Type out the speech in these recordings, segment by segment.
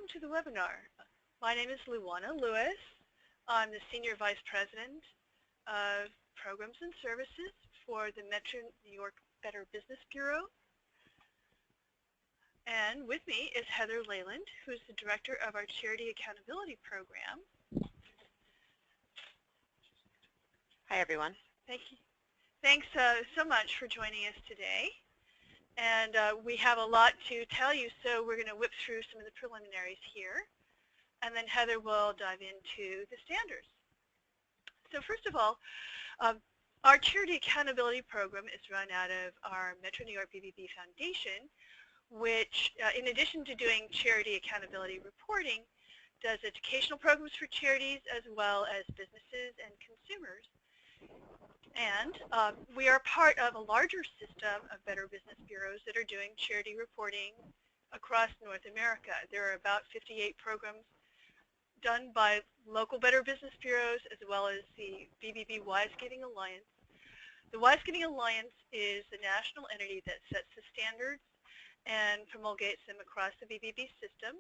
Welcome to the webinar. My name is Luana Lewis. I'm the Senior Vice President of Programs and Services for the Metro New York Better Business Bureau. And with me is Heather Leyland, who's the Director of our Charity Accountability Program. Hi, everyone. Thank you. Thanks so much for joining us today. And we have a lot to tell you, so we're going to whip through some of the preliminaries here. And then Heather will dive into the standards. So first of all, our Charity Accountability Program is run out of our Metro New York BBB Foundation, which, in addition to doing charity accountability reporting, does educational programs for charities as well as businesses and consumers. And we are part of a larger system of Better Business Bureaus that are doing charity reporting across North America. There are about 58 programs done by local Better Business Bureaus as well as the BBB Wise Giving Alliance. The Wise Giving Alliance is the national entity that sets the standards and promulgates them across the BBB system.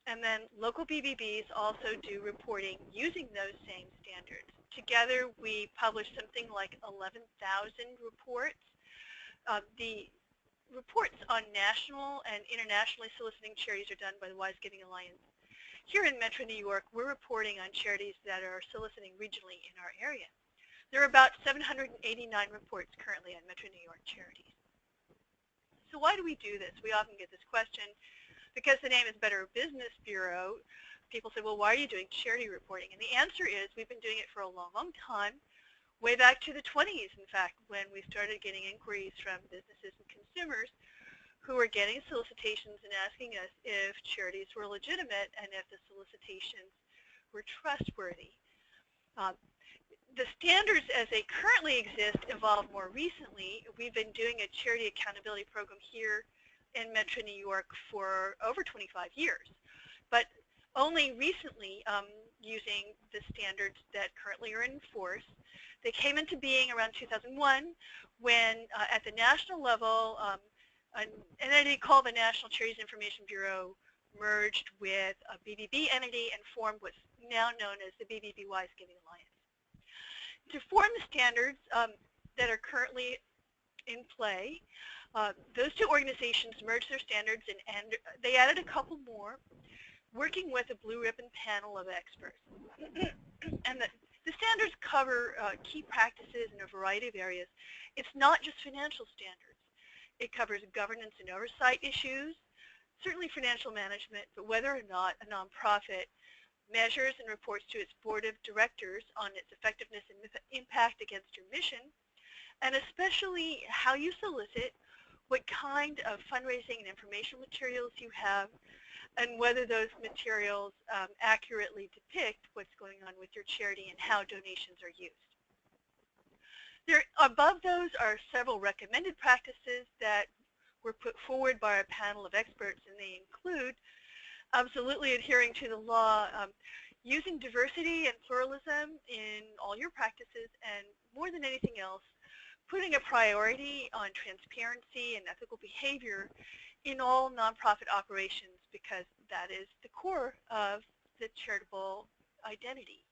And then local BBBs also do reporting using those same standards. Together, we publish something like 11,000 reports. The reports on national and internationally soliciting charities are done by the Wise Giving Alliance. Here in Metro New York, we're reporting on charities that are soliciting regionally in our area. There are about 789 reports currently on Metro New York charities. So why do we do this? We often get this question. Because the name is Better Business Bureau, people say, well, why are you doing charity reporting? And the answer is we've been doing it for a long, long time, way back to the 20s, in fact, when we started getting inquiries from businesses and consumers who were getting solicitations and asking us if charities were legitimate and if the solicitations were trustworthy. The standards as they currently exist evolved more recently. We've been doing a charity accountability program here in Metro New York for over 25 years. But only recently, using the standards that currently are in force, they came into being around 2001 when at the national level, an entity called the National Charities Information Bureau merged with a BBB entity and formed what's now known as the BBB Wise Giving Alliance. To form the standards that are currently in play, those two organizations merged their standards and they added a couple more, working with a blue ribbon panel of experts. And the standards cover key practices in a variety of areas. It's not just financial standards. It covers governance and oversight issues, certainly financial management, but whether or not a nonprofit measures and reports to its board of directors on its effectiveness and impact against your mission, and especially how you solicit, what kind of fundraising and informational materials you have, and whether those materials accurately depict what's going on with your charity and how donations are used. Above those are several recommended practices that were put forward by a panel of experts, and they include absolutely adhering to the law, using diversity and pluralism in all your practices, and more than anything else, putting a priority on transparency and ethical behavior in all nonprofit operations, because that is the core of the charitable identity.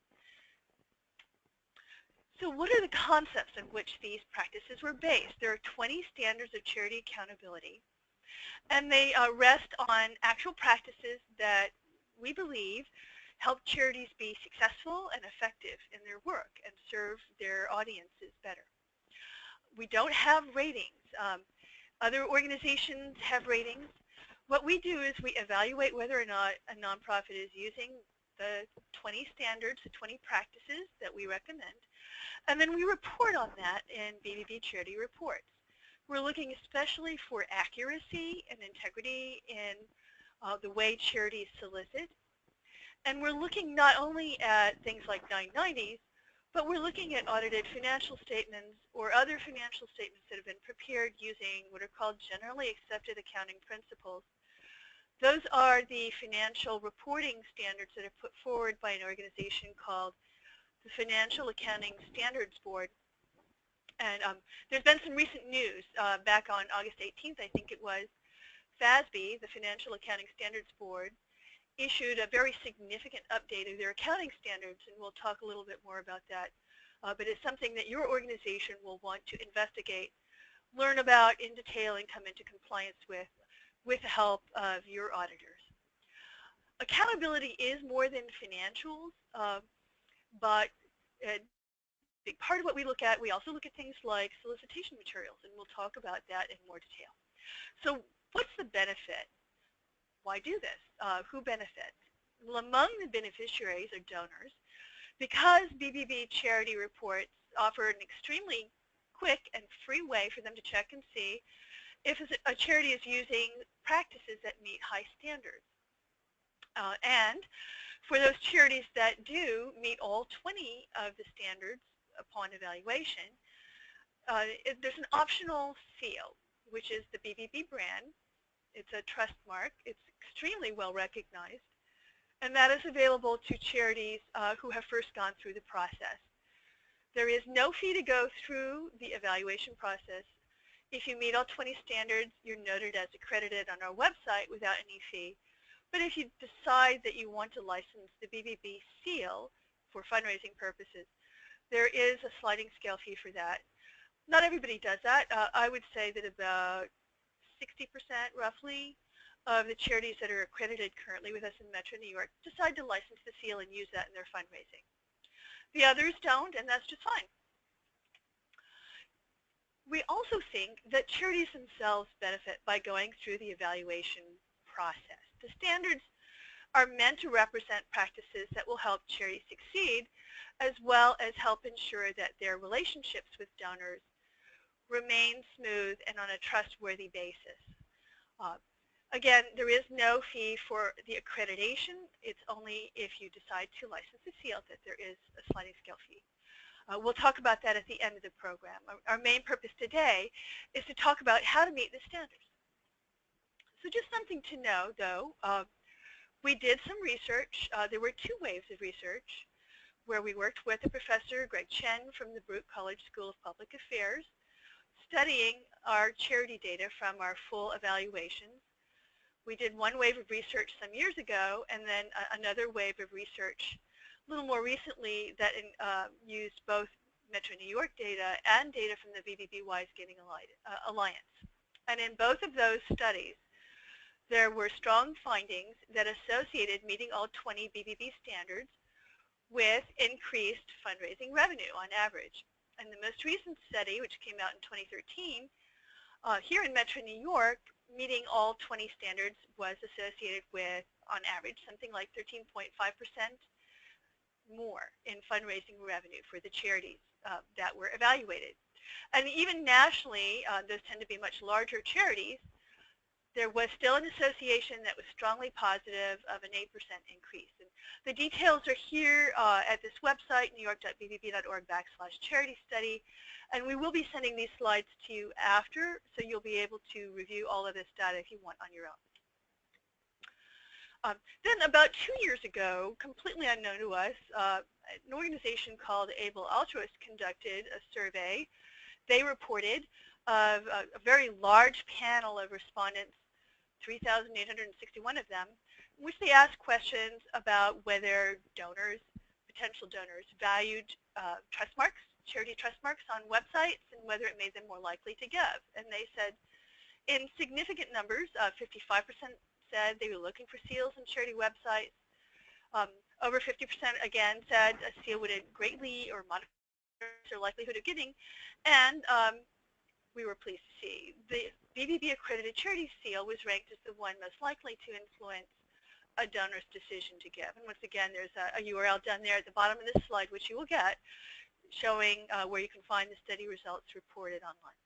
So what are the concepts on which these practices were based? There are 20 standards of charity accountability, and they rest on actual practices that we believe help charities be successful and effective in their work and serve their audiences better. We don't have ratings. Other organizations have ratings. What we do is we evaluate whether or not a nonprofit is using the 20 standards, the 20 practices that we recommend, and then we report on that in BBB Charity Reports. We're looking especially for accuracy and integrity in the way charities solicit, and we're looking not only at things like 990s, but we're looking at audited financial statements or other financial statements that have been prepared using what are called generally accepted accounting principles. Those are the financial reporting standards that are put forward by an organization called the Financial Accounting Standards Board. And there's been some recent news. Back on August 18th, I think it was, FASB, the Financial Accounting Standards Board, issued a very significant update of their accounting standards, and we'll talk a little bit more about that. But it's something that your organization will want to investigate, learn about in detail, and come into compliance with the help of your auditors. Accountability is more than financials, but a big part of what we look at, we also look at things like solicitation materials, and we'll talk about that in more detail. So what's the benefit? Why do this? Who benefits? Well, among the beneficiaries are donors. Because BBB charity reports offer an extremely quick and free way for them to check and see if a charity is using practices that meet high standards. And for those charities that do meet all 20 of the standards upon evaluation, there's an optional seal, which is the BBB brand. It's a trust mark. It's extremely well recognized. And that is available to charities who have first gone through the process. There is no fee to go through the evaluation process. If you meet all 20 standards, you're noted as accredited on our website without any fee. But if you decide that you want to license the BBB seal for fundraising purposes, there is a sliding scale fee for that. Not everybody does that. I would say that about 60% roughly of the charities that are accredited currently with us in Metro New York decide to license the seal and use that in their fundraising. The others don't, and that's just fine. We also think that charities themselves benefit by going through the evaluation process. The standards are meant to represent practices that will help charities succeed, as well as help ensure that their relationships with donors remain smooth and on a trustworthy basis. Again, there is no fee for the accreditation. It's only if you decide to license the seal that there is a sliding scale fee. We'll talk about that at the end of the program. Our main purpose today is to talk about how to meet the standards. So just something to know, though, we did some research. There were two waves of research where we worked with a professor, Greg Chen, from the Baruch College School of Public Affairs, studying our charity data from our full evaluations. We did one wave of research some years ago, and then another wave of research a little more recently that used both Metro New York data and data from the BBB Wise Giving Alliance. And in both of those studies, there were strong findings that associated meeting all 20 BBB standards with increased fundraising revenue on average. And the most recent study, which came out in 2013, here in Metro New York, meeting all 20 standards was associated with, on average, something like 13.5% more in fundraising revenue for the charities that were evaluated. And even nationally, those tend to be much larger charities, there was still an association that was strongly positive of an 8% increase. And the details are here at this website, newyork.bbb.org/charity study. And we will be sending these slides to you after, so you'll be able to review all of this data if you want on your own. Then about 2 years ago, completely unknown to us, an organization called Able Altruist conducted a survey. They reported of a very large panel of respondents, 3,861 of them, in which they asked questions about whether donors, potential donors, valued trust marks, charity trust marks on websites, and whether it made them more likely to give. And they said, in significant numbers, 55% said they were looking for seals on charity websites. Over 50% again said a seal would greatly or modify their likelihood of giving. And we were pleased to see the BBB accredited charity seal was ranked as the one most likely to influence a donor's decision to give. And once again, there's a URL down there at the bottom of this slide, which you will get, showing where you can find the study results reported online.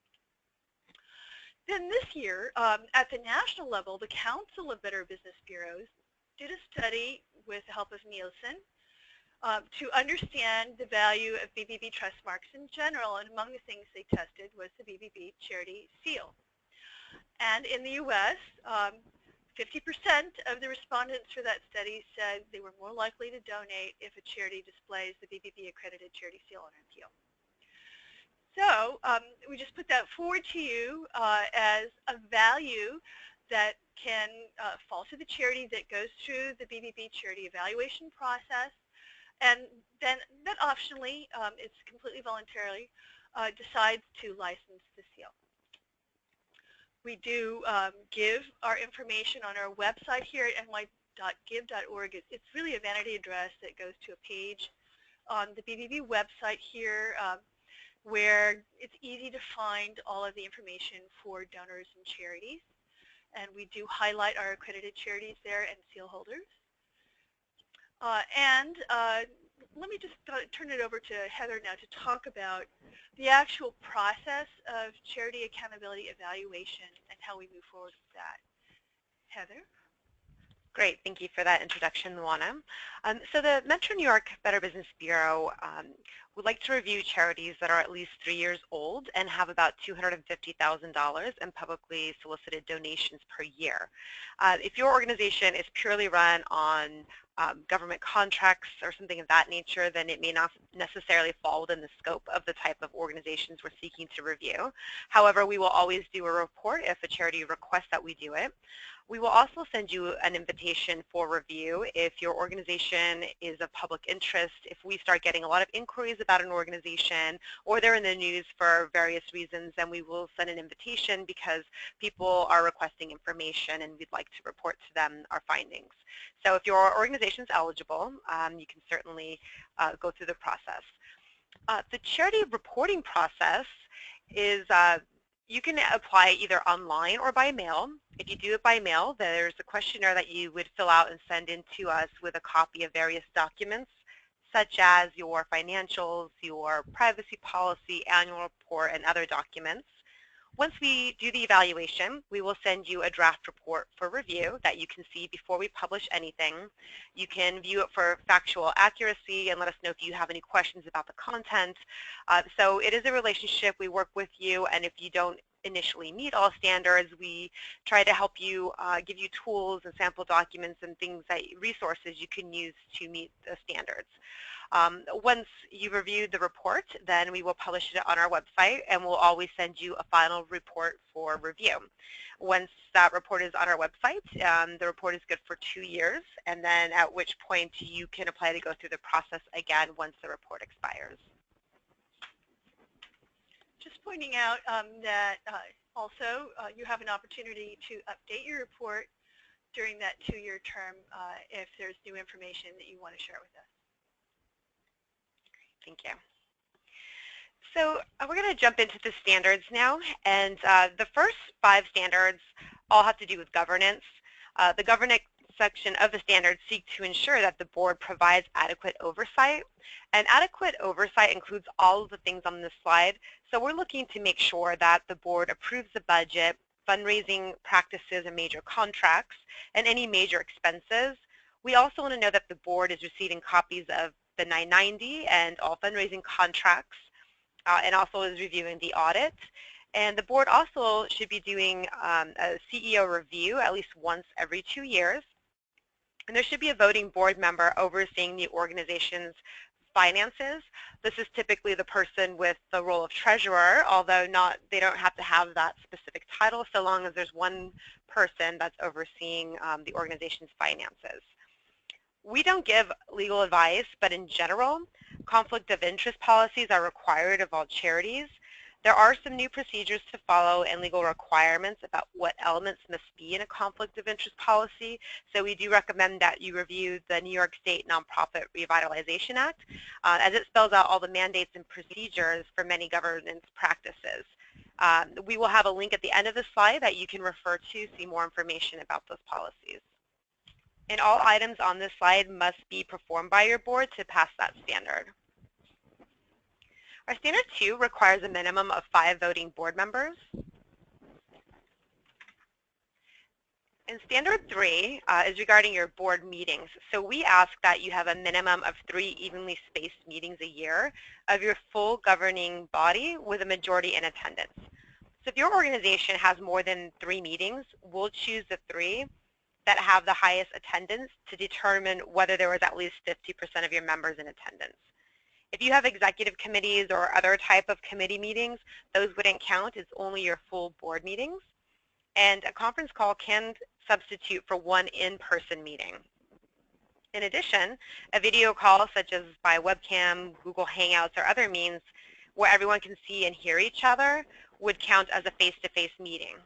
Then this year, at the national level, the Council of Better Business Bureaus did a study with the help of Nielsen to understand the value of BBB trust marks in general, and among the things they tested was the BBB charity seal. And in the U.S., 50% of the respondents for that study said they were more likely to donate if a charity displays the BBB accredited charity seal on appeal. So we just put that forward to you as a value that can fall to the charity that goes through the BBB charity evaluation process, and then that optionally, it's completely voluntarily, decides to license the seal. We do give our information on our website here at ny.give.org. It's really a vanity address that goes to a page on the BBB website here where it's easy to find all of the information for donors and charities. And we do highlight our accredited charities there and seal holders. Let me just turn it over to Heather now to talk about the actual process of charity accountability evaluation and how we move forward with that. Heather? Great, thank you for that introduction, Luana. So the Metro New York Better Business Bureau would like to review charities that are at least 3 years old and have about $250,000 in publicly solicited donations per year. If your organization is purely run on government contracts or something of that nature, then it may not necessarily fall within the scope of the type of organizations we're seeking to review. However, we will always do a report if a charity requests that we do it. We will also send you an invitation for review if your organization is of public interest. If we start getting a lot of inquiries about an organization or they're in the news for various reasons, then we will send an invitation because people are requesting information and we'd like to report to them our findings. So if your organization is eligible, you can certainly go through the process. The charity reporting process is you can apply either online or by mail. If you do it by mail, there's a questionnaire that you would fill out and send in to us with a copy of various documents, such as your financials, your privacy policy, annual report, and other documents. Once we do the evaluation, we will send you a draft report for review that you can see before we publish anything. You can view it for factual accuracy and let us know if you have any questions about the content. So it is a relationship. We work with you, and if you don't initially meet all standards, we try to help you, give you tools and sample documents and things that resources you can use to meet the standards. Once you've reviewed the report, then we will publish it on our website, and we'll always send you a final report for review. Once that report is on our website, the report is good for 2 years, and then at which point you can apply to go through the process again once the report expires. Just pointing out that also you have an opportunity to update your report during that 2-year term if there's new information that you want to share with us. Thank you. So we're going to jump into the standards now, and the first 5 standards all have to do with governance. The governance section of the standards seek to ensure that the board provides adequate oversight, and adequate oversight includes all of the things on this slide. So we're looking to make sure that the board approves the budget, fundraising practices and major contracts, and any major expenses. We also want to know that the board is receiving copies of the 990 and all fundraising contracts, and also is reviewing the audit. And the board also should be doing a CEO review at least once every 2 years. And there should be a voting board member overseeing the organization's finances. This is typically the person with the role of treasurer, although they don't have to have that specific title so long as there's one person that's overseeing the organization's finances. We don't give legal advice, but in general, conflict of interest policies are required of all charities. There are some new procedures to follow and legal requirements about what elements must be in a conflict of interest policy. So we do recommend that you review the New York State Nonprofit Revitalization Act, as it spells out all the mandates and procedures for many governance practices. We will have a link at the end of the slide that you can refer to see more information about those policies. And all items on this slide must be performed by your board to pass that standard. Our standard 2 requires a minimum of 5 voting board members. And standard 3 is regarding your board meetings. So we ask that you have a minimum of 3 evenly spaced meetings a year of your full governing body with a majority in attendance. So if your organization has more than 3 meetings, we'll choose the 3 that have the highest attendance to determine whether there was at least 50% of your members in attendance. If you have executive committees or other type of committee meetings, those wouldn't count. It's only your full board meetings. and a conference call can substitute for one in-person meeting. In addition, a video call, such as by webcam, Google Hangouts, or other means where everyone can see and hear each other, would count as a face-to-face meeting.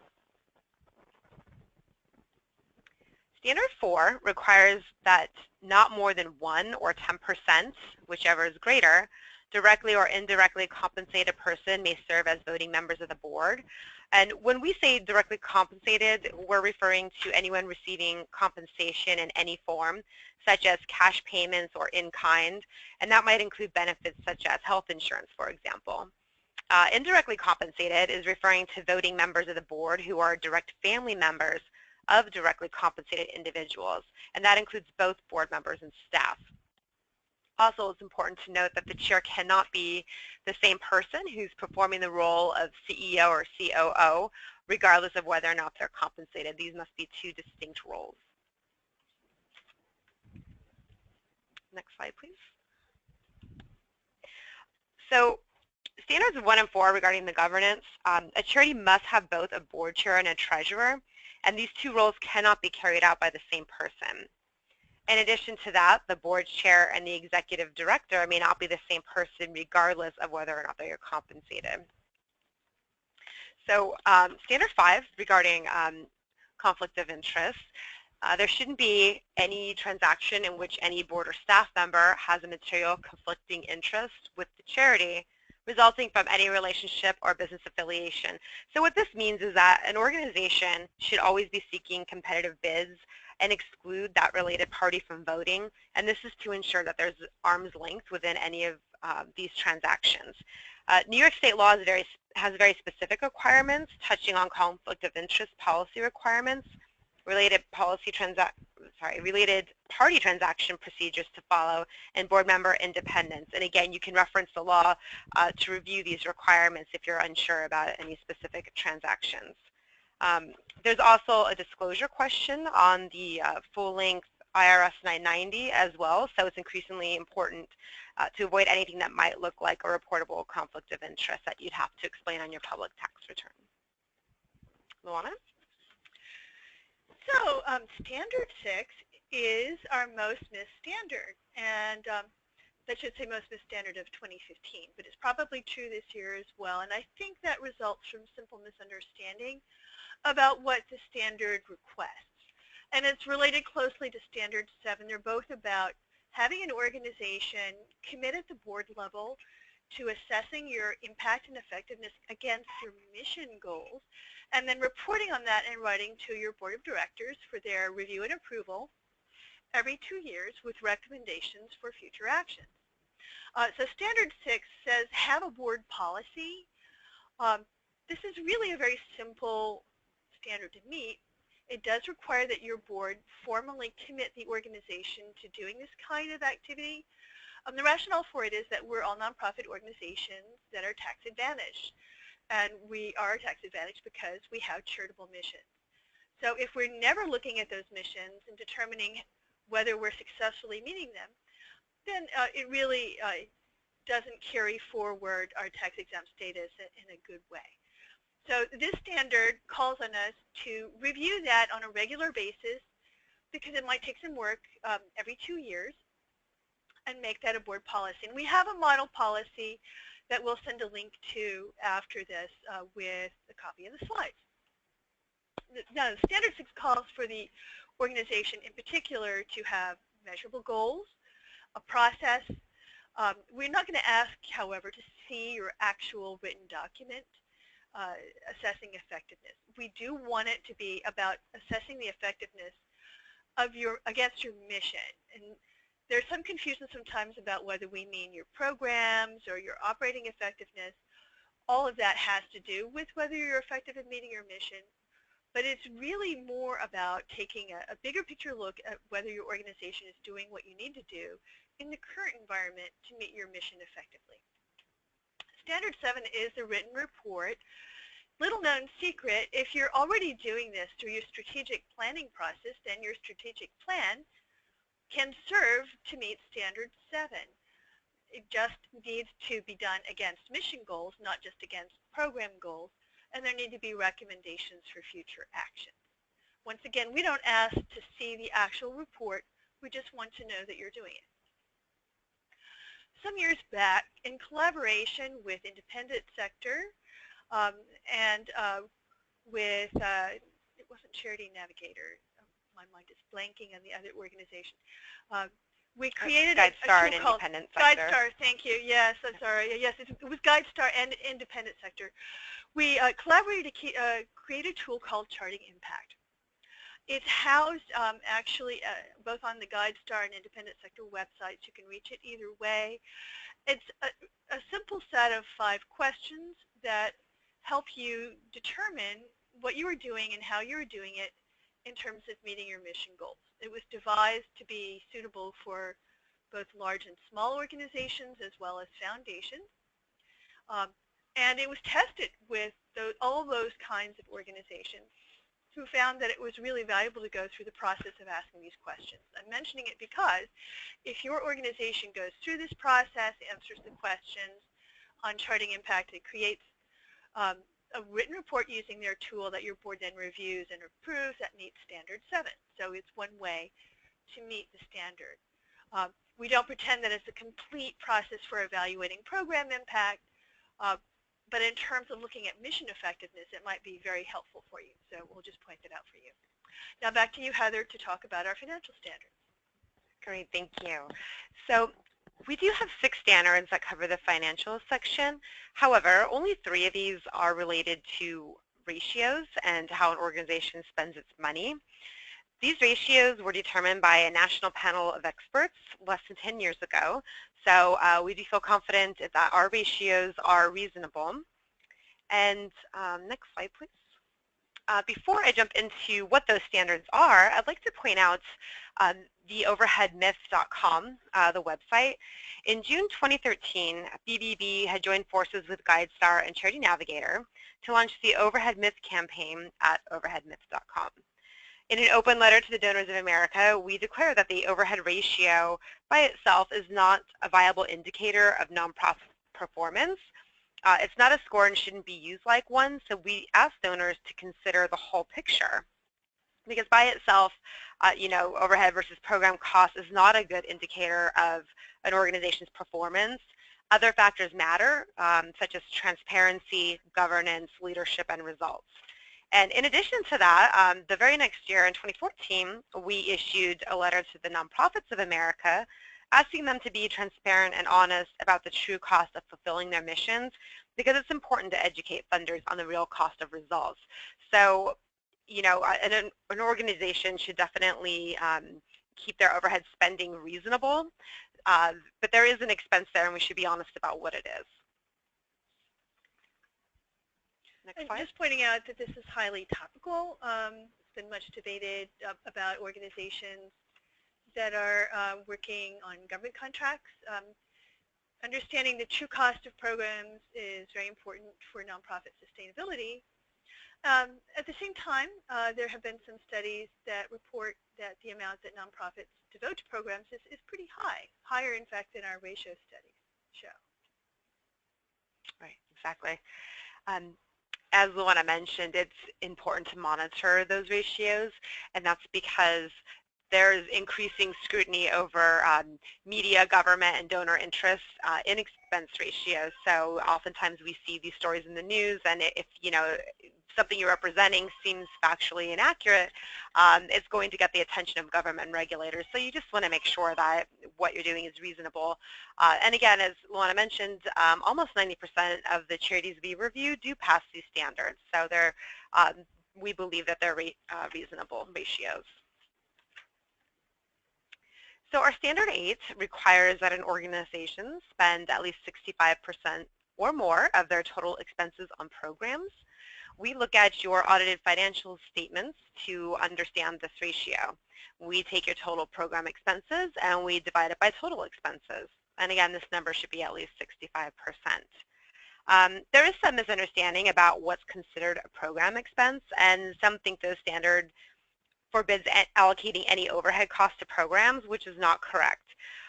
Standard 4 requires that not more than 1 or 10%, whichever is greater, directly or indirectly compensated person may serve as voting members of the board. And when we say directly compensated, we're referring to anyone receiving compensation in any form, such as cash payments or in-kind, and that might include benefits such as health insurance, for example. Indirectly compensated is referring to voting members of the board who are direct family members of directly compensated individuals, and that includes both board members and staff. Also, it's important to note that the chair cannot be the same person who's performing the role of CEO or COO, regardless of whether or not they're compensated. These must be two distinct roles. Next slide, please. So, standards 1 and 4 regarding the governance, a charity must have both a board chair and a treasurer, and these two roles cannot be carried out by the same person. In addition to that, the board chair and the executive director may not be the same person regardless of whether or not they are compensated. So standard 5 regarding conflict of interest, there shouldn't be any transaction in which any board or staff member has a material conflicting interest with the charity resulting from any relationship or business affiliation. So what this means is that an organization should always be seeking competitive bids and exclude that related party from voting, and this is to ensure that there's arm's length within any of these transactions. New York State law has very specific requirements touching on conflict of interest policy requirements, related party transaction procedures to follow, and board member independence. And again, you can reference the law to review these requirements if you're unsure about any specific transactions. There's also a disclosure question on the full-length IRS 990 as well, so it's increasingly important to avoid anything that might look like a reportable conflict of interest that you'd have to explain on your public tax return. Luana? So standard 6 is our most missed standard, and that should say most missed standard of 2015, but it's probably true this year as well, and I think that results from simple misunderstanding about what the standard requests. And it's related closely to standard 7. They're both about having an organization commit at the board level to assessing your impact and effectiveness against your mission goals, and then reporting on that in writing to your board of directors for their review and approval every 2 years with recommendations for future actions. So standard 6 says have a board policy. This is really a very simple standard to meet. It does require that your board formally commit the organization to doing this kind of activity. The rationale for it is that we're all nonprofit organizations that are tax advantaged. And we are tax advantaged because we have charitable missions. So if we're never looking at those missions and determining whether we're successfully meeting them, then it really doesn't carry forward our tax exempt status in a good way. So this standard calls on us to review that on a regular basis because it might take some work every 2 years and make that a board policy. And we have a model policy that we'll send a link to after this with a copy of the slides. Now, Standard 6 calls for the organization in particular to have measurable goals, a process. We're not going to ask, however, to see your actual written document assessing effectiveness. We do want it to be about assessing the effectiveness of against your mission. And there's some confusion sometimes about whether we mean your programs or your operating effectiveness. All of that has to do with whether you're effective in meeting your mission, but it's really more about taking a bigger picture look at whether your organization is doing what you need to do in the current environment to meet your mission effectively. Standard 7 is the written report. Little known secret, if you're already doing this through your strategic planning process, then your strategic plan can serve to meet Standard 7. It just needs to be done against mission goals, not just against program goals, and there need to be recommendations for future actions. Once again, we don't ask to see the actual report. We just want to know that you're doing it. Some years back, in collaboration with independent sector and with, it wasn't Charity Navigator, my mind is blanking on the other organization. We created a tool called GuideStar. Thank you. Yes, I'm sorry. Yes, it was GuideStar and independent sector. We collaborated to create a tool called Charting Impact. It's housed actually both on the GuideStar and independent sector websites. You can reach it either way. It's a simple set of 5 questions that help you determine what you are doing and how you are doing it in terms of meeting your mission goals. It was devised to be suitable for both large and small organizations as well as foundations. And it was tested with all those kinds of organizations who found that it was really valuable to go through the process of asking these questions. I'm mentioning it because if your organization goes through this process, answers the questions on Charting Impact, it creates a written report using their tool that your board then reviews and approves that meets Standard 7. So it's one way to meet the standard. We don't pretend that it's a complete process for evaluating program impact, but in terms of looking at mission effectiveness, it might be very helpful for you. So we'll just point that out for you. Now back to you, Heather, to talk about our financial standards. Great, thank you. So we do have 6 standards that cover the financial section. However, only 3 of these are related to ratios and how an organization spends its money. These ratios were determined by a national panel of experts less than 10 years ago. So we do feel confident that our ratios are reasonable. And next slide, please. Before I jump into what those standards are, I'd like to point out the overheadmyth.com, the website. In June 2013, BBB had joined forces with GuideStar and Charity Navigator to launch the Overhead Myth campaign at overheadmyth.com. In an open letter to the donors of America, we declare that the overhead ratio by itself is not a viable indicator of nonprofit performance. It's not a score and shouldn't be used like one, so we ask donors to consider the whole picture. Because by itself, overhead versus program cost is not a good indicator of an organization's performance. Other factors matter, such as transparency, governance, leadership, and results. And in addition to that, the very next year in 2014, we issued a letter to the nonprofits of America asking them to be transparent and honest about the true cost of fulfilling their missions, because it's important to educate funders on the real cost of results. So, an organization should definitely keep their overhead spending reasonable, but there is an expense there, and we should be honest about what it is. And just pointing out that this is highly topical. It's been much debated about organizations that are working on government contracts. Understanding the true cost of programs is very important for nonprofit sustainability. At the same time, there have been some studies that report that the amount that nonprofits devote to programs is pretty high, higher in fact than our ratio studies show. Right, exactly. As Luana mentioned, it's important to monitor those ratios, and that's because there's increasing scrutiny over media, government, and donor interests in expense ratios. So oftentimes we see these stories in the news, and if something you're representing seems factually inaccurate, it's going to get the attention of government regulators. So you just want to make sure that what you're doing is reasonable. And again, as Luana mentioned, almost 90% of the charities we review do pass these standards. So we believe that they're reasonable ratios. So our Standard 8 requires that an organization spend at least 65% or more of their total expenses on programs. We look at your audited financial statements to understand this ratio. We take your total program expenses and we divide it by total expenses. And again, this number should be at least 65%. There is some misunderstanding about what's considered a program expense, and some think the standard forbids allocating any overhead costs to programs, which is not correct.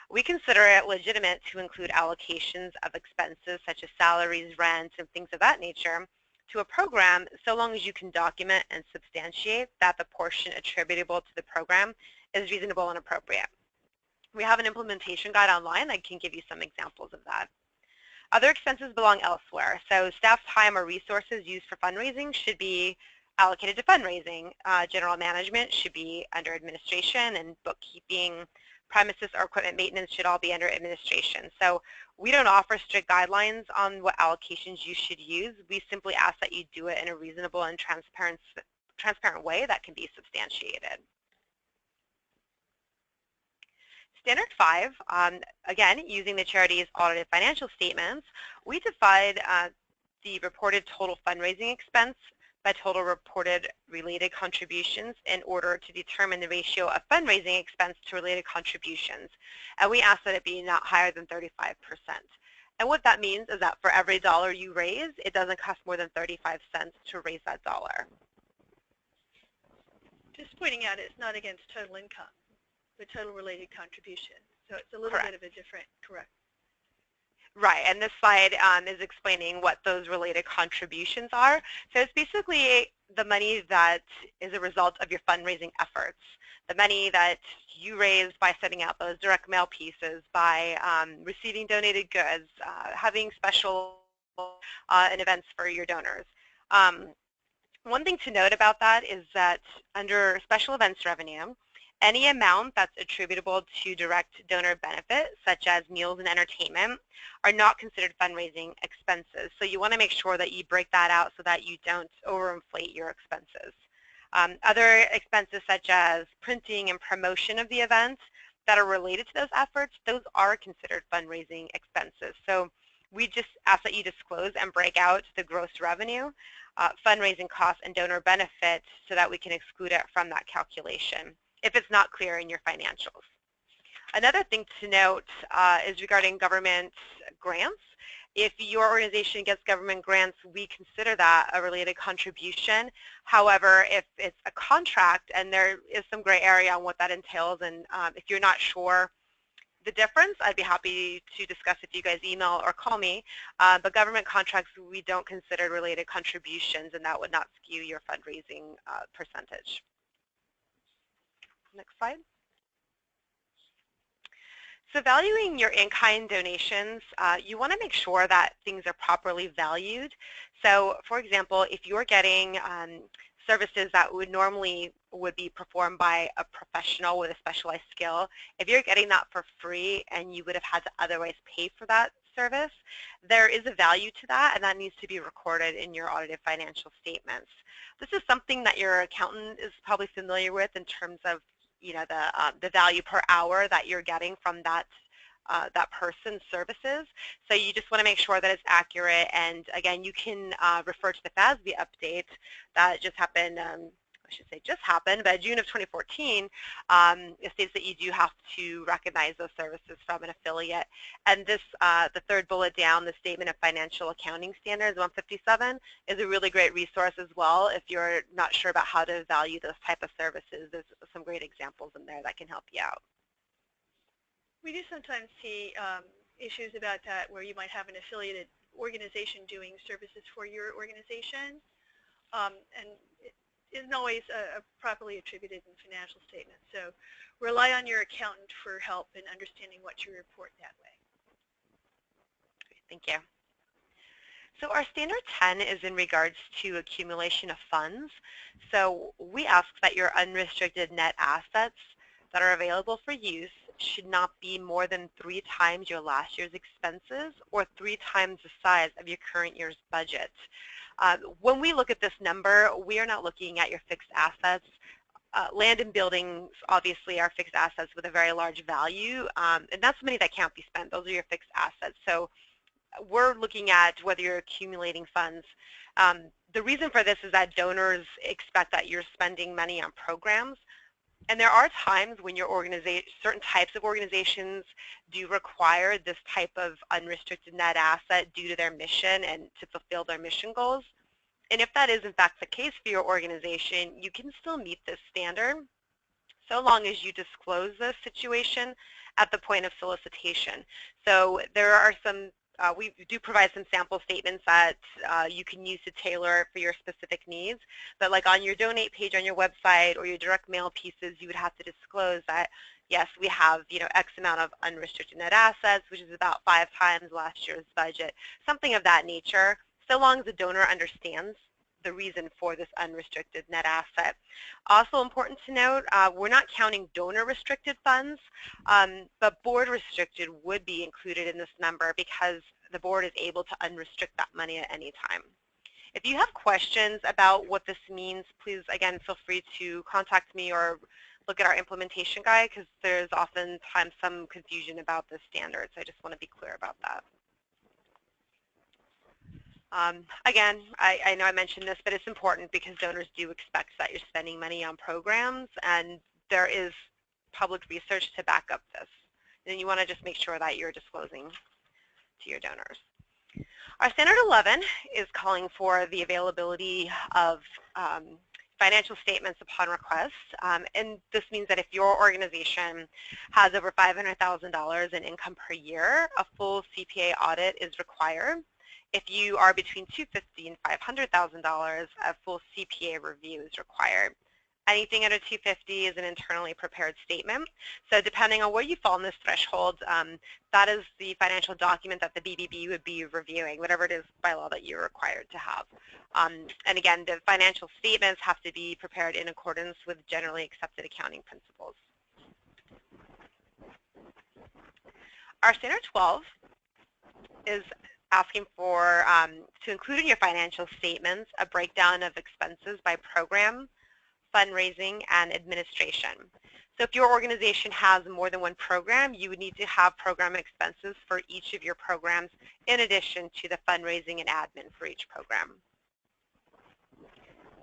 We consider it legitimate to include allocations of expenses such as salaries, rent, and things of that nature, to a program so long as you can document and substantiate that the portion attributable to the program is reasonable and appropriate. We have an implementation guide online that can give you some examples of that. Other expenses belong elsewhere. So staff time or resources used for fundraising should be allocated to fundraising. General management should be under administration, and bookkeeping, premises or equipment maintenance should all be under administration. So we don't offer strict guidelines on what allocations you should use. We simply ask that you do it in a reasonable and transparent way that can be substantiated. Standard 5, again, using the charity's audited financial statements, we divide the reported total fundraising expense by total reported related contributions in order to determine the ratio of fundraising expense to related contributions. And we ask that it be not higher than 35%. And what that means is that for every dollar you raise, it doesn't cost more than 35 cents to raise that dollar. Just pointing out, it's not against total income, but total related contribution. So it's a little Correct. bit of a different, correct. Right, and this slide is explaining what those related contributions are. So it's basically the money that is a result of your fundraising efforts, the money that you raised by sending out those direct mail pieces, by receiving donated goods, having special events for your donors. One thing to note about that is that under special events revenue, any amount that's attributable to direct donor benefit, such as meals and entertainment, are not considered fundraising expenses. So you want to make sure that you break that out so that you don't overinflate your expenses. Other expenses such as printing and promotion of the event that are related to those efforts, those are considered fundraising expenses. So we just ask that you disclose and break out the gross revenue, fundraising costs, and donor benefit so that we can exclude it from that calculation if it's not clear in your financials. Another thing to note is regarding government grants. If your organization gets government grants, we consider that a related contribution. However, if it's a contract, and there is some gray area on what that entails, and if you're not sure the difference, I'd be happy to discuss if you guys email or call me. But government contracts, we don't consider related contributions, and that would not skew your fundraising percentage. Next slide. So valuing your in-kind donations, you want to make sure that things are properly valued. So for example, if you're getting services that would normally be performed by a professional with a specialized skill, if you're getting that for free and you would have had to otherwise pay for that service, there is a value to that, and that needs to be recorded in your audited financial statements. This is something that your accountant is probably familiar with in terms of the value per hour that you're getting from that person's services. So you just want to make sure that it's accurate. And again, you can refer to the FASB update that just happened, I should say just happened, but June of 2014, it states that you do have to recognize those services from an affiliate. And this, the third bullet down, the Statement of Financial Accounting Standards 157, is a really great resource as well if you're not sure about how to value those type of services. There's some great examples in there that can help you out. We do sometimes see issues about that where you might have an affiliated organization doing services for your organization, and it isn't always properly attributed in financial statements. So rely on your accountant for help in understanding what to report that way. Great, thank you. So our standard 10 is in regards to accumulation of funds. So we ask that your unrestricted net assets that are available for use should not be more than 3 times your last year's expenses or 3 times the size of your current year's budget. When we look at this number, we are not looking at your fixed assets. Land and buildings obviously are fixed assets with a very large value, and that's money that can't be spent. Those are your fixed assets. So we're looking at whether you're accumulating funds. The reason for this is that donors expect that you're spending money on programs. And there are times when your certain types of organizations do require this type of unrestricted net asset due to their mission and to fulfill their mission goals. And if that is in fact the case for your organization, you can still meet this standard so long as you disclose this situation at the point of solicitation. So there are some we do provide some sample statements that you can use to tailor it for your specific needs. But like on your donate page on your website or your direct mail pieces, you would have to disclose that, yes, we have, X amount of unrestricted net assets, which is about 5 times last year's budget, something of that nature, so long as the donor understands the reason for this unrestricted net asset. Also important to note, we're not counting donor-restricted funds, but board-restricted would be included in this number because the board is able to unrestrict that money at any time. If you have questions about what this means, please, again, feel free to contact me or look at our implementation guide because there's oftentimes some confusion about the standards. I just want to be clear about that. Again, I know I mentioned this, but it's important because donors do expect that you're spending money on programs, and there is public research to back up this. And you want to just make sure that you're disclosing to your donors. Our Standard 11 is calling for the availability of financial statements upon request, and this means that if your organization has over $500,000 in income per year, a full CPA audit is required. If you are between $250,000 and $500,000, a full CPA review is required. Anything under $250,000 is an internally prepared statement. So depending on where you fall in this threshold, that is the financial document that the BBB would be reviewing, whatever it is by law that you're required to have. And again, the financial statements have to be prepared in accordance with generally accepted accounting principles. Our Standard 12 is asking for, to include in your financial statements, a breakdown of expenses by program, fundraising, and administration. So if your organization has more than one program, you would need to have program expenses for each of your programs in addition to the fundraising and admin for each program.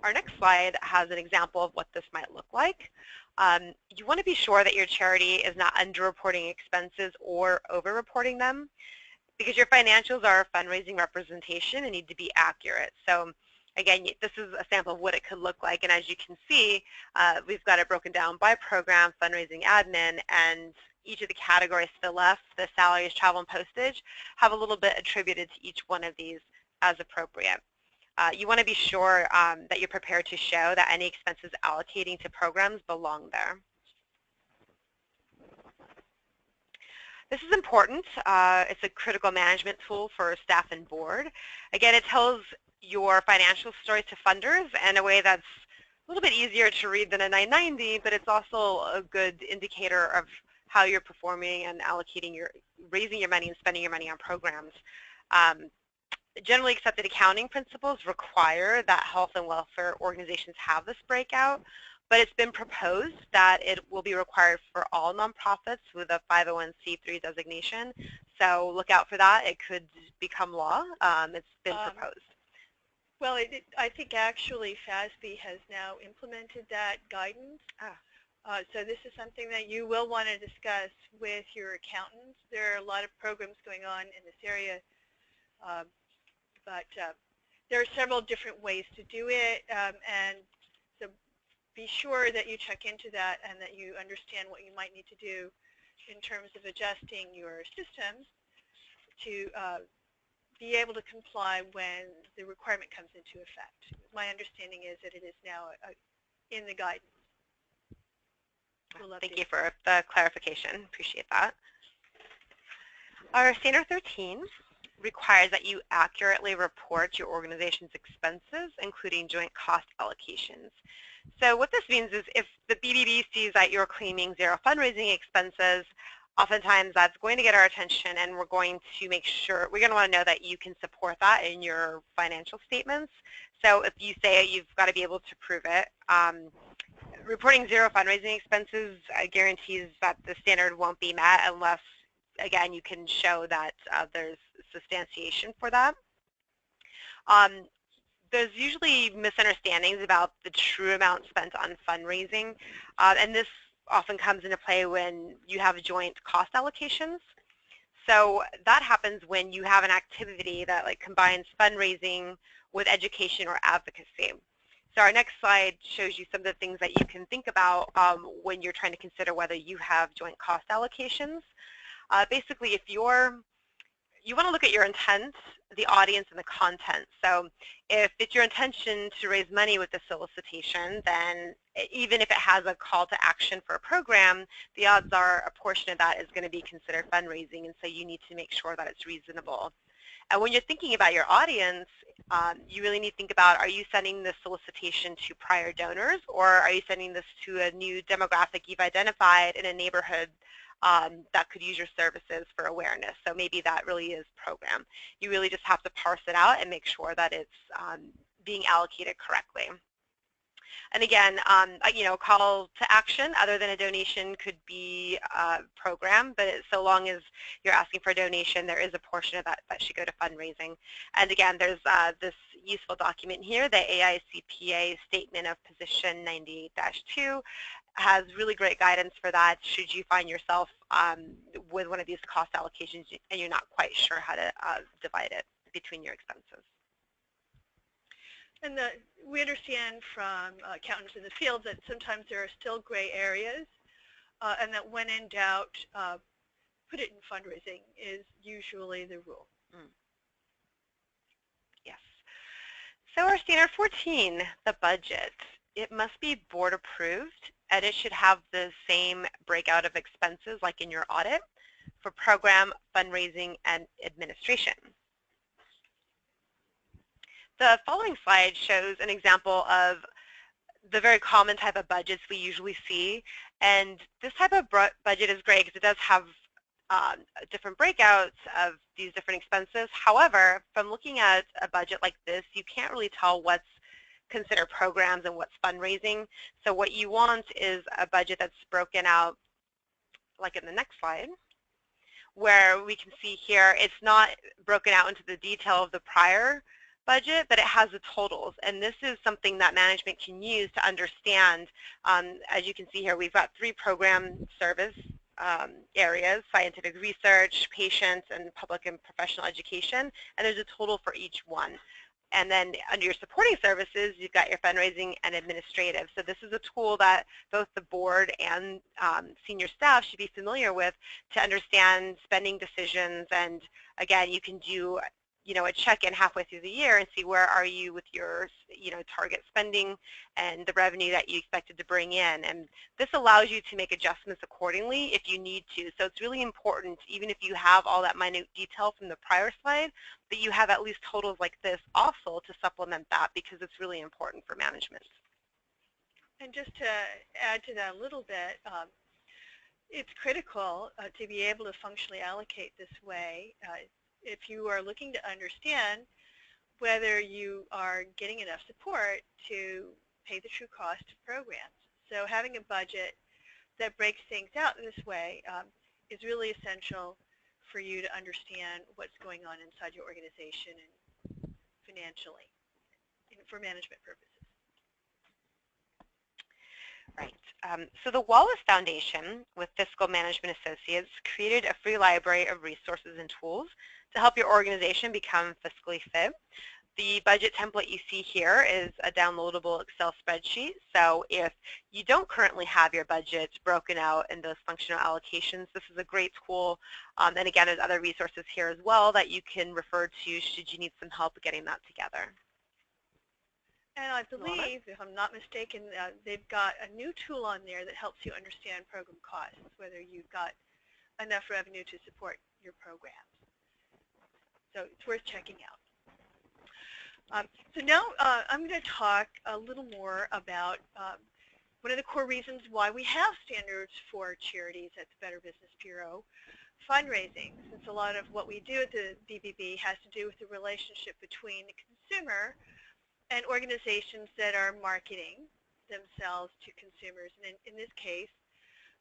Our next slide has an example of what this might look like. You want to be sure that your charity is not underreporting expenses or overreporting them, because your financials are a fundraising representation and need to be accurate. So again, this is a sample of what it could look like, and as you can see, we've got it broken down by program, fundraising, admin, and each of the categories to the left, the salaries, travel, and postage, have a little bit attributed to each one of these as appropriate. You want to be sure that you're prepared to show that any expenses allocating to programs belong there. This is important. It's a critical management tool for staff and board. Again, it tells your financial story to funders in a way that's a little bit easier to read than a 990, but it's also a good indicator of how you're performing and allocating raising your money and spending your money on programs. Generally accepted accounting principles require that health and welfare organizations have this breakout, but it's been proposed that it will be required for all nonprofits with a 501c3 designation. So look out for that. It could become law. It's been proposed. Well, I think actually FASB has now implemented that guidance. So this is something that you will want to discuss with your accountants. There are a lot of programs going on in this area, but there are several different ways to do it, and so be sure that you check into that and that you understand what you might need to do in terms of adjusting your systems to be able to comply when the requirement comes into effect. My understanding is that it is now in the guidance. Thank you for the clarification. Appreciate that. Our Standard 13 requires that you accurately report your organization's expenses, including joint cost allocations. So what this means is if the BBB sees that you're claiming zero fundraising expenses, oftentimes that's going to get our attention, and we're going to make sure, we're going to want to know that you can support that in your financial statements. So if you say you've got to be able to prove it, reporting zero fundraising expenses guarantees that the standard won't be met unless, again, you can show that there's substantiation for that. There's usually misunderstandings about the true amount spent on fundraising, and this often comes into play when you have joint cost allocations. So that happens when you have an activity that combines fundraising with education or advocacy. So our next slide shows you some of the things that you can think about when you're trying to consider whether you have joint cost allocations. Basically, if you're you want to look at your intent, the audience, and the content. So if it's your intention to raise money with the solicitation, then even if it has a call to action for a program, the odds are a portion of that is going to be considered fundraising, and so you need to make sure that it's reasonable. And when you're thinking about your audience, you really need to think about, are you sending this solicitation to prior donors, or are you sending this to a new demographic you've identified in a neighborhood that could use your services for awareness? So maybe that really is program. You really just have to parse it out and make sure that it's being allocated correctly. And again, call to action other than a donation could be a program, but so long as you're asking for a donation, there is a portion of that that should go to fundraising. And again, there's this useful document here, the AICPA Statement of Position 98-2, has really great guidance for that should you find yourself with one of these cost allocations and you're not quite sure how to divide it between your expenses. And we understand from accountants in the field that sometimes there are still gray areas, and that when in doubt, put it in fundraising is usually the rule. Yes. So our standard 14, the budget. It must be board approved, and it should have the same breakout of expenses like in your audit for program, fundraising, and administration. The following slide shows an example of the very common type of budgets we usually see, and this type of budget is great because it does have different breakouts of these different expenses. However, from looking at a budget like this, you can't really tell what's considered programs and what's fundraising. So what you want is a budget that's broken out, like in the next slide, where we can see here it's not broken out into the detail of the prior budget, but it has the totals, and this is something that management can use to understand. As you can see here, we've got 3 program service areas: scientific research, patients, and public and professional education, and there's a total for each one. And then under your supporting services, you've got your fundraising and administrative. So this is a tool that both the board and senior staff should be familiar with to understand spending decisions. And again, you can do a check-in halfway through the year and see where are you with your target spending and the revenue that you expected to bring in. And this allows you to make adjustments accordingly if you need to. So it's really important, even if you have all that minute detail from the prior slide, that you have at least totals like this also to supplement that, because it's really important for management. And just to add to that a little bit, it's critical to be able to functionally allocate this way. If you are looking to understand whether you are getting enough support to pay the true cost of programs. So having a budget that breaks things out this way is really essential for you to understand what's going on inside your organization and financially for management purposes. Right. So the Wallace Foundation with Fiscal Management Associates created a free library of resources and tools to help your organization become fiscally fit. The budget template you see here is a downloadable Excel spreadsheet. So if you don't currently have your budget broken out in those functional allocations, this is a great tool. And again, there's other resources here as well that you can refer to should you need some help getting that together. And I believe, if I'm not mistaken, they've got a new tool on there that helps you understand program costs, whether you've got enough revenue to support your programs. So it's worth checking out. So now I'm going to talk a little more about one of the core reasons why we have standards for charities at the Better Business Bureau, fundraising, since a lot of what we do at the BBB has to do with the relationship between the consumer and organizations that are marketing themselves to consumers. And in this case,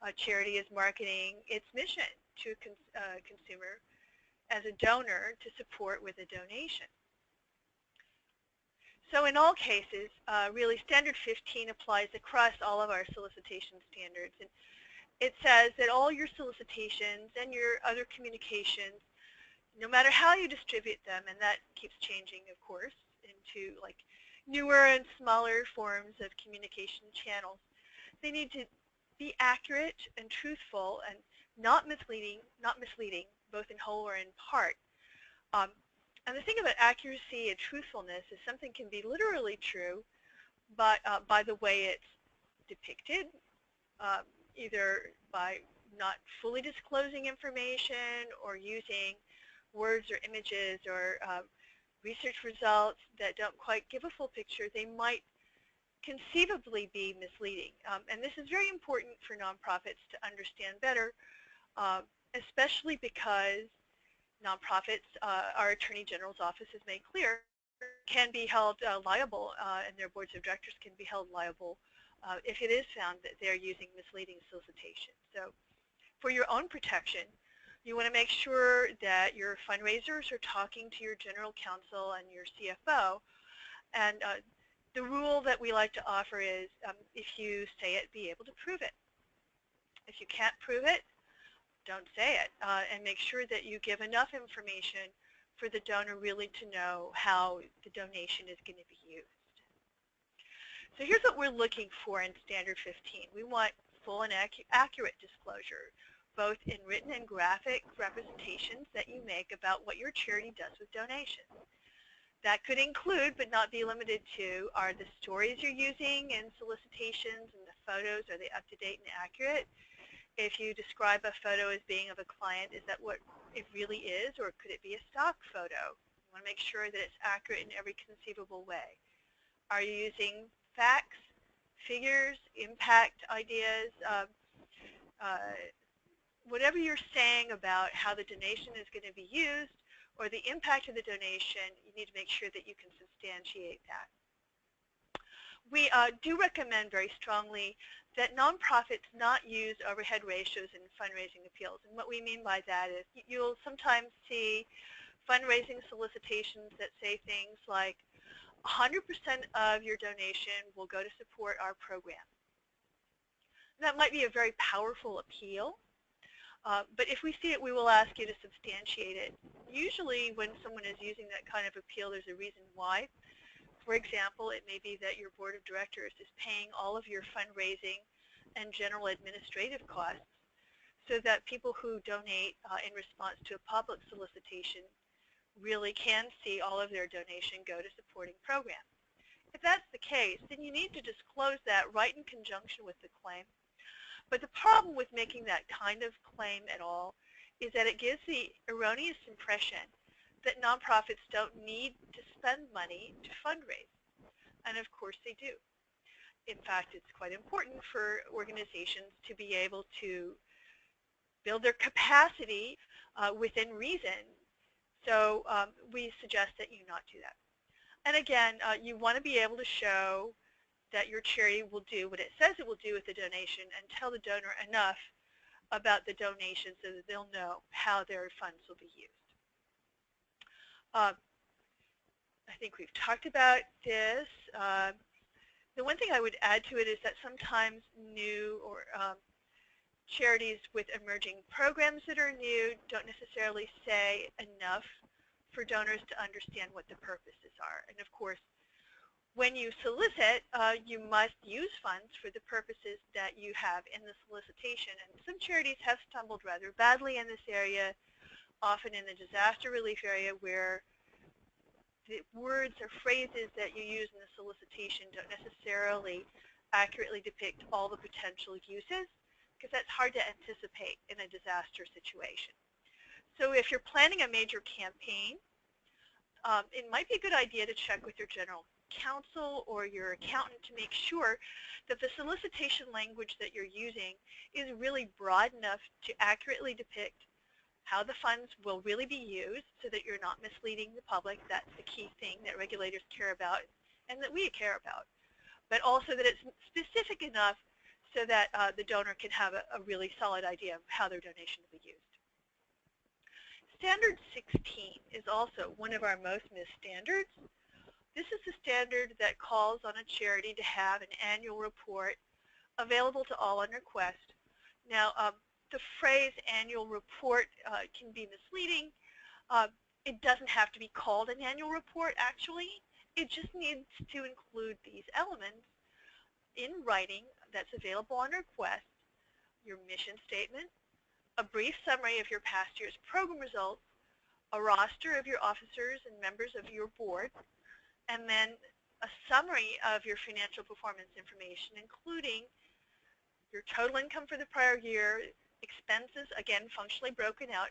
a charity is marketing its mission to a consumer as a donor to support with a donation. So in all cases, really Standard 15 applies across all of our solicitation standards. And it says that all your solicitations and your other communications, no matter how you distribute them, and that keeps changing, of course, into like newer and smaller forms of communication channels, they need to be accurate and truthful and not misleading, both in whole or in part. Um, and the thing about accuracy and truthfulness is something can be literally true, but by the way it's depicted, um, either by not fully disclosing information or using words or images or research results that don't quite give a full picture, they might conceivably be misleading. And this is very important for nonprofits to understand better, especially because nonprofits, our Attorney General's office has made clear, can be held liable, and their boards of directors can be held liable if it is found that they're using misleading solicitation. So for your own protection, you want to make sure that your fundraisers are talking to your general counsel and your CFO. And the rule that we like to offer is if you say it, be able to prove it. If you can't prove it, don't say it, and make sure that you give enough information for the donor really to know how the donation is going to be used. So here's what we're looking for in Standard 15. We want full and accurate disclosure, both in written and graphic representations that you make about what your charity does with donations. That could include, but not be limited to, are the stories you're using in solicitations and the photos, are they up to date and accurate? If you describe a photo as being of a client, is that what it really is, or could it be a stock photo? You want to make sure that it's accurate in every conceivable way. Are you using facts, figures, impact ideas? Whatever you're saying about how the donation is going to be used or the impact of the donation, you need to make sure that you can substantiate that. We do recommend very strongly that nonprofits not use overhead ratios in fundraising appeals. And what we mean by that is you'll sometimes see fundraising solicitations that say things like 100% of your donation will go to support our program. That might be a very powerful appeal, but if we see it, we will ask you to substantiate it. Usually when someone is using that kind of appeal, there's a reason why. For example, it may be that your board of directors is paying all of your fundraising and general administrative costs so that people who donate in response to a public solicitation really can see all of their donation go to supporting programs. If that's the case, then you need to disclose that right in conjunction with the claim. But the problem with making that kind of claim at all is that it gives the erroneous impression that nonprofits don't need to spend money to fundraise. And of course they do. In fact, it's quite important for organizations to be able to build their capacity within reason. So we suggest that you not do that. And again, you want to be able to show that your charity will do what it says it will do with the donation and tell the donor enough about the donation so that they'll know how their funds will be used. I think we've talked about this. The one thing I would add to it is that sometimes new or charities with emerging programs that are new don't necessarily say enough for donors to understand what the purposes are. And of course, when you solicit, you must use funds for the purposes that you have in the solicitation. And some charities have stumbled rather badly in this area, often in the disaster relief area, where the words or phrases that you use in the solicitation don't necessarily accurately depict all the potential uses, because that's hard to anticipate in a disaster situation. So if you're planning a major campaign, it might be a good idea to check with your general counsel or your accountant to make sure that the solicitation language that you're using is really broad enough to accurately depict how the funds will really be used so that you're not misleading the public. That's the key thing that regulators care about and that we care about. But also that it's specific enough so that the donor can have a really solid idea of how their donation will be used. Standard 16 is also one of our most missed standards. This is the standard that calls on a charity to have an annual report available to all on request. Now, the phrase annual report can be misleading. It doesn't have to be called an annual report, actually. It just needs to include these elements in writing that's available on request: your mission statement, a brief summary of your past year's program results, a roster of your officers and members of your board, and then a summary of your financial performance information, including your total income for the prior year, expenses, again, functionally broken out,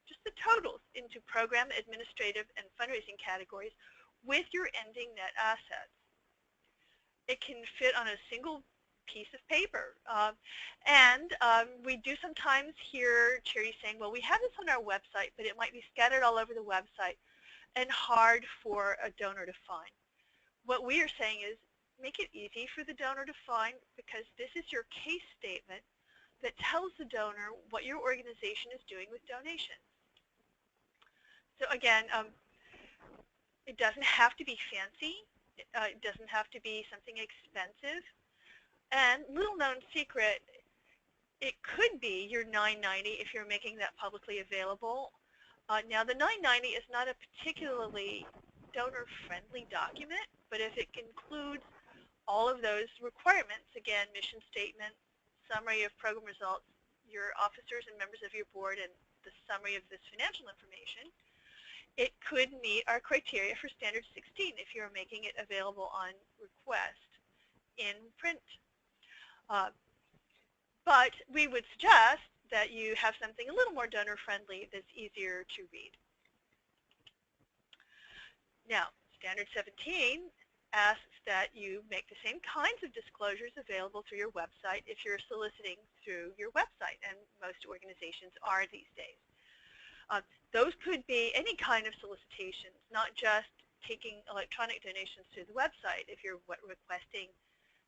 just the totals into program, administrative, and fundraising categories with your ending net assets. It can fit on a single piece of paper. We do sometimes hear charities saying, well, we have this on our website, but it might be scattered all over the website and hard for a donor to find. What we are saying is make it easy for the donor to find, because this is your case statement that tells the donor what your organization is doing with donations. So again, it doesn't have to be fancy. It doesn't have to be something expensive. And little known secret, it could be your 990 if you're making that publicly available. Now the 990 is not a particularly donor-friendly document, but if it includes all of those requirements, again, mission statement, summary of program results, your officers and members of your board, and the summary of this financial information, it could meet our criteria for Standard 16 if you're making it available on request in print. But we would suggest that you have something a little more donor-friendly that's easier to read. Now, Standard 17 asks that you make the same kinds of disclosures available through your website if you're soliciting through your website, and most organizations are these days. Those could be any kind of solicitations, not just taking electronic donations through the website. If you're requesting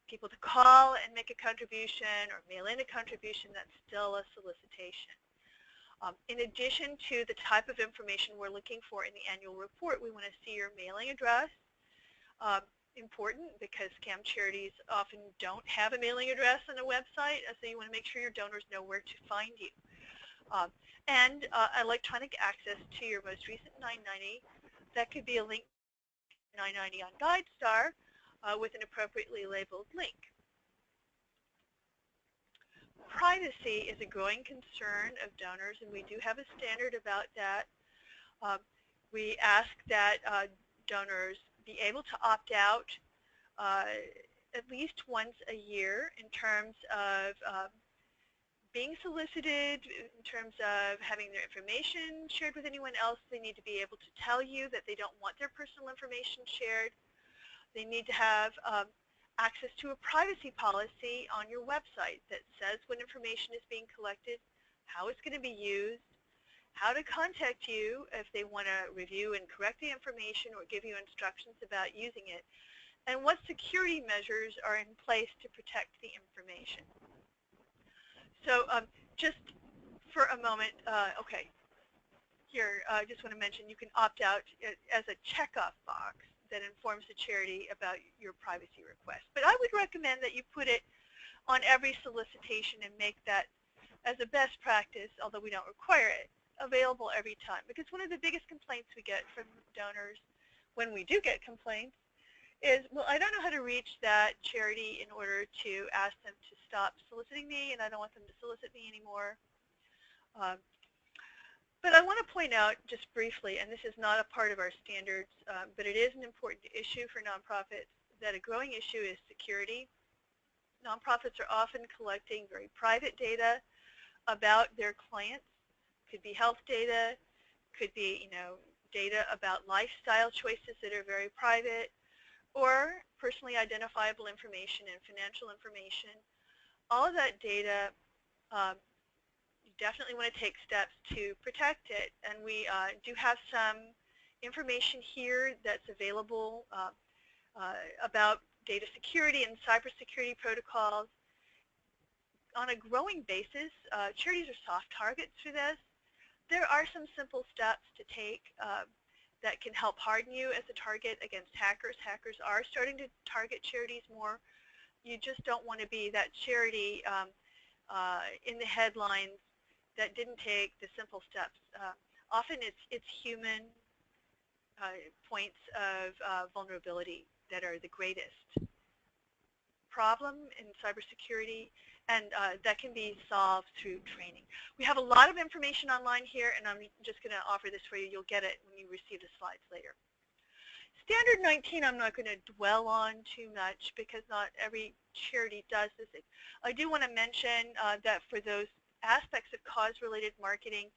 people to call and make a contribution or mail in a contribution, that's still a solicitation. In addition to the type of information we're looking for in the annual report, we want to see your mailing address. Important because scam charities often don't have a mailing address on a website, so you want to make sure your donors know where to find you. And electronic access to your most recent 990. That could be a link to 990 on GuideStar with an appropriately labeled link. Privacy is a growing concern of donors, and we do have a standard about that. We ask that donors be able to opt out at least once a year in terms of being solicited, in terms of having their information shared with anyone else. They need to be able to tell you that they don't want their personal information shared. They need to have access to a privacy policy on your website that says when information is being collected, how it's going to be used, how to contact you if they want to review and correct the information or give you instructions about using it, and what security measures are in place to protect the information. So just for a moment, okay, here I just want to mention you can opt out as a checkoff box that informs the charity about your privacy request. But I would recommend that you put it on every solicitation and make that as a best practice, although we don't require it, available every time. Because one of the biggest complaints we get from donors, when we do get complaints, is, well, I don't know how to reach that charity in order to ask them to stop soliciting me, and I don't want them to solicit me anymore. But I want to point out just briefly, and this is not a part of our standards, but it is an important issue for nonprofits, that a growing issue is security. Nonprofits are often collecting very private data about their clients. Could be health data, could be, data about lifestyle choices that are very private, or personally identifiable information and financial information. All of that data, you definitely want to take steps to protect it. And we do have some information here that's available about data security and cybersecurity protocols. On a growing basis, charities are soft targets for this. There are some simple steps to take that can help harden you as a target against hackers. Hackers are starting to target charities more. You just don't want to be that charity in the headlines that didn't take the simple steps. Often it's human points of vulnerability that are the greatest. problem in cybersecurity, and that can be solved through training. We have a lot of information online here, and I'm just going to offer this for you. You'll get it when you receive the slides later. Standard 19 I'm not going to dwell on too much because not every charity does this. I do want to mention that for those aspects of cause-related marketing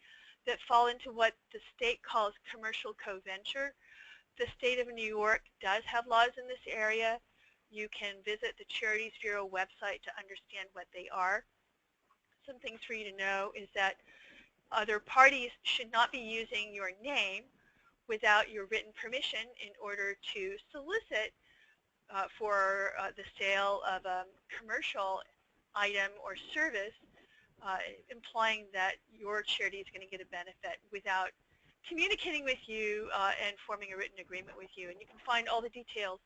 that fall into what the state calls commercial co-venture, the state of New York does have laws in this area. You can visit the Charities Bureau website to understand what they are. Some things for you to know is that other parties should not be using your name without your written permission in order to solicit for the sale of a commercial item or service, implying that your charity is going to get a benefit without communicating with you and forming a written agreement with you. And you can find all the details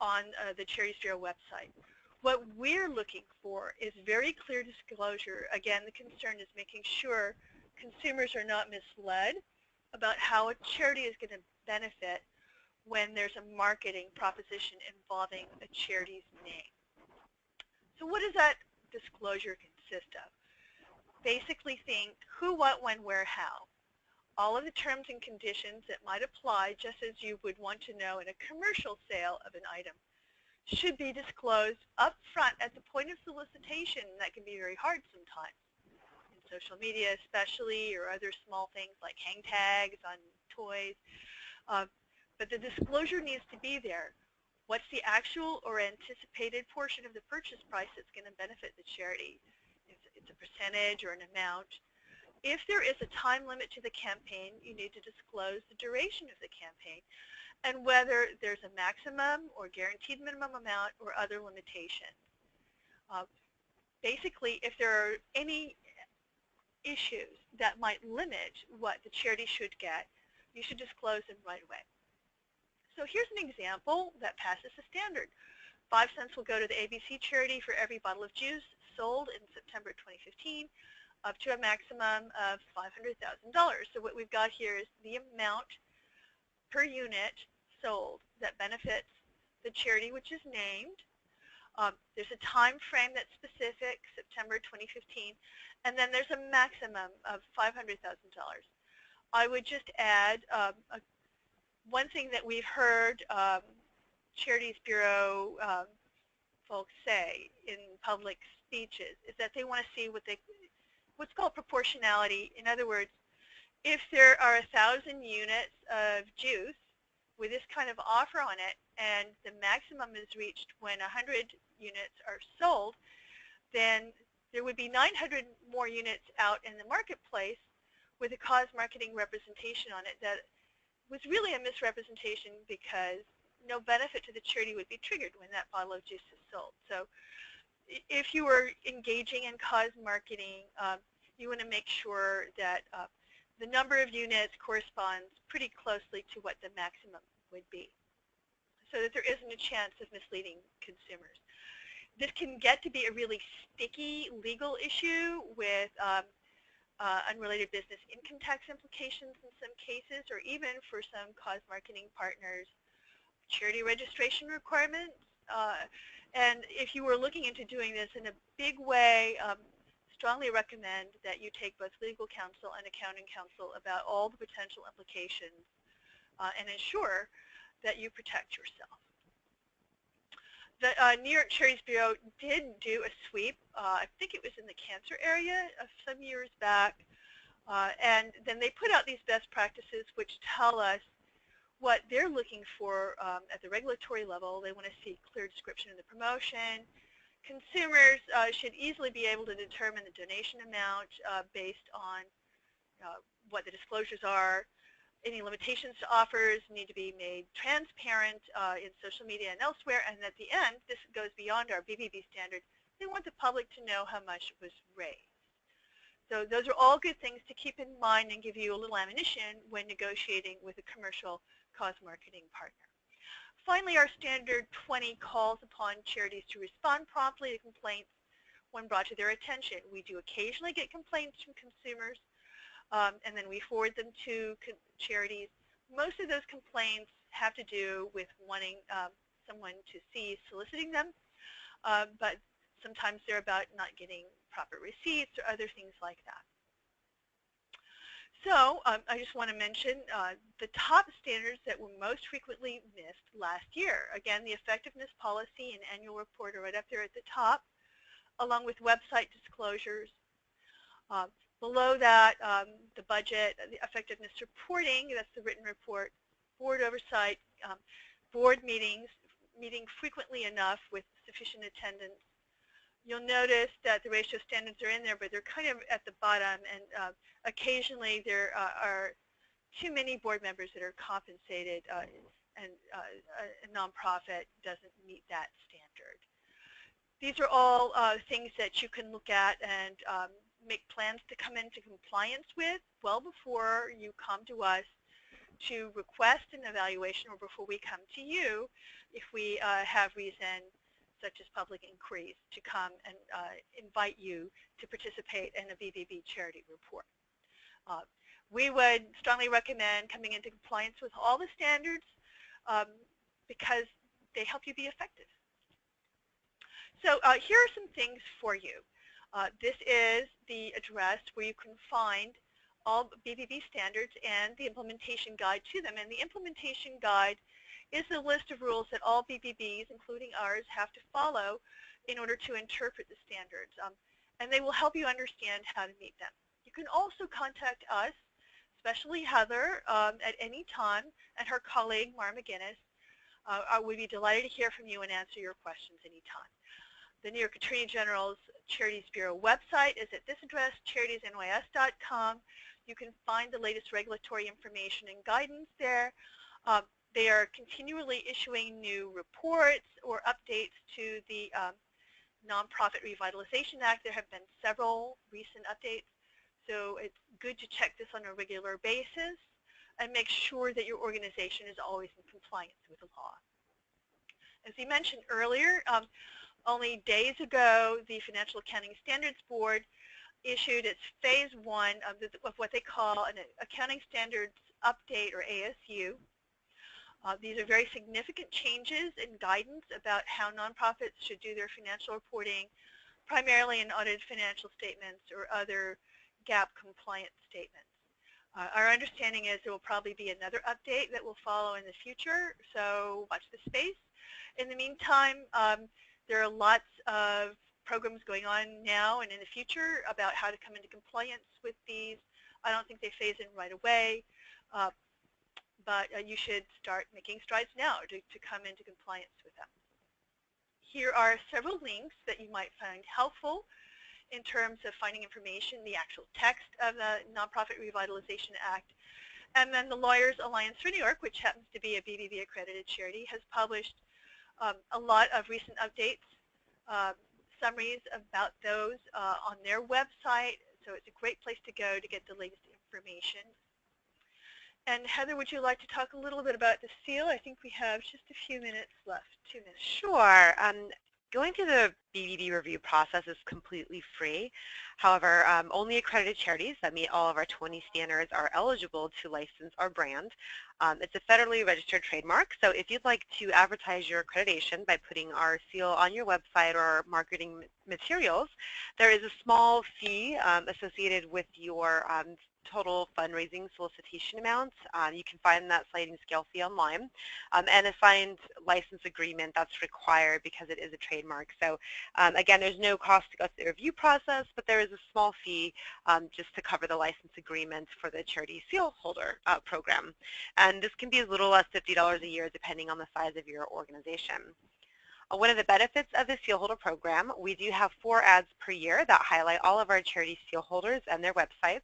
on the Charities Bureau website. What we're looking for is very clear disclosure. Again, the concern is making sure consumers are not misled about how a charity is going to benefit when there's a marketing proposition involving a charity's name. So what does that disclosure consist of? Basically think who, what, when, where, how. All of the terms and conditions that might apply, just as you would want to know in a commercial sale of an item, should be disclosed up front at the point of solicitation. That can be very hard sometimes in social media especially, or other small things like hang tags on toys. But the disclosure needs to be there. What's the actual or anticipated portion of the purchase price that's going to benefit the charity? It's a percentage or an amount. If there is a time limit to the campaign, you need to disclose the duration of the campaign and whether there's a maximum or guaranteed minimum amount or other limitations. Basically, if there are any issues that might limit what the charity should get, you should disclose them right away. So here's an example that passes the standard. 5 cents will go to the ABC charity for every bottle of juice sold in September 2015, up to a maximum of $500,000. So what we've got here is the amount per unit sold that benefits the charity which is named. There's a time frame that's specific, September 2015, and then there's a maximum of $500,000. I would just add one thing that we've heard Charities Bureau folks say in public speeches is that they want to see what's called proportionality. In other words, if there are 1,000 units of juice with this kind of offer on it and the maximum is reached when 100 units are sold, then there would be 900 more units out in the marketplace with a cause marketing representation on it that was really a misrepresentation because no benefit to the charity would be triggered when that bottle of juice is sold. So if you were engaging in cause marketing, you want to make sure that the number of units corresponds pretty closely to what the maximum would be, so that there isn't a chance of misleading consumers. This can get to be a really sticky legal issue with unrelated business income tax implications in some cases, or even for some cause marketing partners, charity registration requirements. And if you were looking into doing this in a big way, strongly recommend that you take both legal counsel and accounting counsel about all the potential implications and ensure that you protect yourself. The New York Charities Bureau did do a sweep, I think it was in the cancer area some years back, and then they put out these best practices which tell us what they're looking for at the regulatory level. They want to see clear description of the promotion. Consumers should easily be able to determine the donation amount based on what the disclosures are. Any limitations to offers need to be made transparent in social media and elsewhere, and at the end, this goes beyond our BBB standard. They want the public to know how much was raised. So those are all good things to keep in mind and give you a little ammunition when negotiating with a commercial cause marketing partner. Finally, our standard 20 calls upon charities to respond promptly to complaints when brought to their attention. We do occasionally get complaints from consumers, and then we forward them to charities. Most of those complaints have to do with wanting someone to cease soliciting them. but sometimes they're about not getting proper receipts or other things like that. So I just want to mention the top standards that were most frequently missed last year. Again, the effectiveness policy and annual report are right up there at the top, along with website disclosures. Below that, the budget, the effectiveness reporting, that's the written report, board oversight, board meetings, meeting frequently enough with sufficient attendance. You'll notice that the ratio standards are in there, but they're kind of at the bottom, and occasionally there are too many board members that are compensated, and a nonprofit doesn't meet that standard. These are all things that you can look at and make plans to come into compliance with well before you come to us to request an evaluation, or before we come to you if we have reason, such as public inquiries, to come and invite you to participate in a BBB charity report. We would strongly recommend coming into compliance with all the standards because they help you be effective. So here are some things for you. This is the address where you can find all BBB standards and the implementation guide to them. And the implementation guide is the list of rules that all BBBs, including ours, have to follow in order to interpret the standards. And they will help you understand how to meet them. You can also contact us, especially Heather, at any time, and her colleague, Mara McGinnis. I would be delighted to hear from you and answer your questions anytime. The New York Attorney General's Charities Bureau website is at this address, charitiesnys.com. You can find the latest regulatory information and guidance there. They are continually issuing new reports or updates to the Nonprofit Revitalization Act. There have been several recent updates, so it's good to check this on a regular basis and make sure that your organization is always in compliance with the law. As we mentioned earlier, only days ago, the Financial Accounting Standards Board issued its phase 1 of what they call an Accounting Standards Update, or ASU. These are very significant changes in guidance about how nonprofits should do their financial reporting, primarily in audited financial statements or other GAAP compliance statements. Our understanding is there will probably be another update that will follow in the future, so watch the space. In the meantime, there are lots of programs going on now and in the future about how to come into compliance with these. I don't think they phase in right away, but you should start making strides now to come into compliance with them. Here are several links that you might find helpful in terms of finding information, the actual text of the Nonprofit Revitalization Act. And then the Lawyers Alliance for New York, which happens to be a BBB accredited charity, has published a lot of recent updates, summaries about those on their website. So it's a great place to go to get the latest information. And Heather, would you like to talk a little bit about the seal? I think we have just a few minutes left, 2 minutes. Sure. Going through the BBB review process is completely free. However, only accredited charities that meet all of our 20 standards are eligible to license our brand. It's a federally registered trademark, so if you'd like to advertise your accreditation by putting our seal on your website or marketing materials, there is a small fee associated with your total fundraising solicitation amounts. You can find that sliding scale fee online, and a signed license agreement that's required because it is a trademark. So again, there's no cost to go through the review process, but there is a small fee just to cover the license agreement for the charity seal holder program. And this can be as little as $50 a year depending on the size of your organization. One of the benefits of the seal holder program, we do have 4 ads per year that highlight all of our charity seal holders and their websites.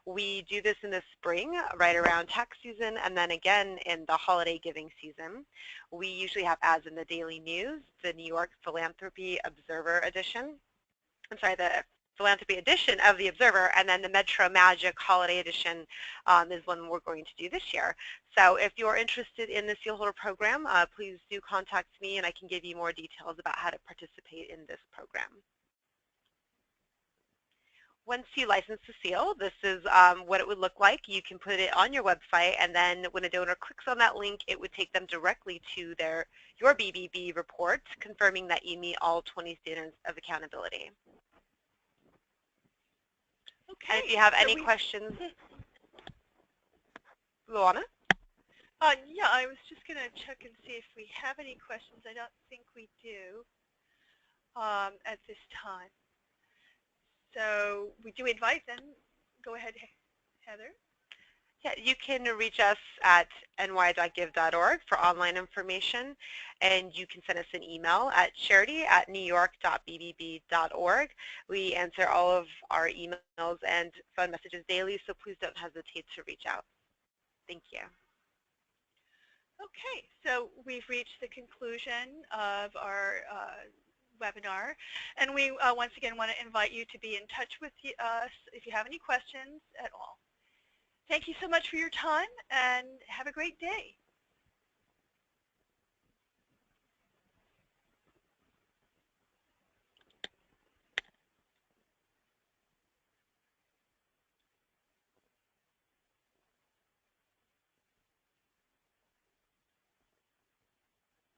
We do this in the spring, right around tax season, and then again in the holiday giving season. We usually have ads in the Daily News, the New York Philanthropy Observer edition. I'm sorry, the Philanthropy edition of the Observer, and then the Metro Magic Holiday edition is one we're going to do this year. So if you're interested in the seal holder program, please do contact me and I can give you more details about how to participate in this program. once you license the seal, this is what it would look like. You can put it on your website, and then when a donor clicks on that link, it would take them directly to your BBB report, confirming that you meet all 20 standards of accountability. Okay. And if you have any questions, Luana? Yeah, I was just going to check and see if we have any questions. I don't think we do at this time. So we do invite them. Go ahead, Heather. Yeah, you can reach us at ny.give.org for online information, and you can send us an email at charity@newyork.bbb.org. We answer all of our emails and phone messages daily, so please don't hesitate to reach out. Thank you. Okay, so we've reached the conclusion of our webinar, and we once again want to invite you to be in touch with us if you have any questions at all. Thank you so much for your time, and have a great day.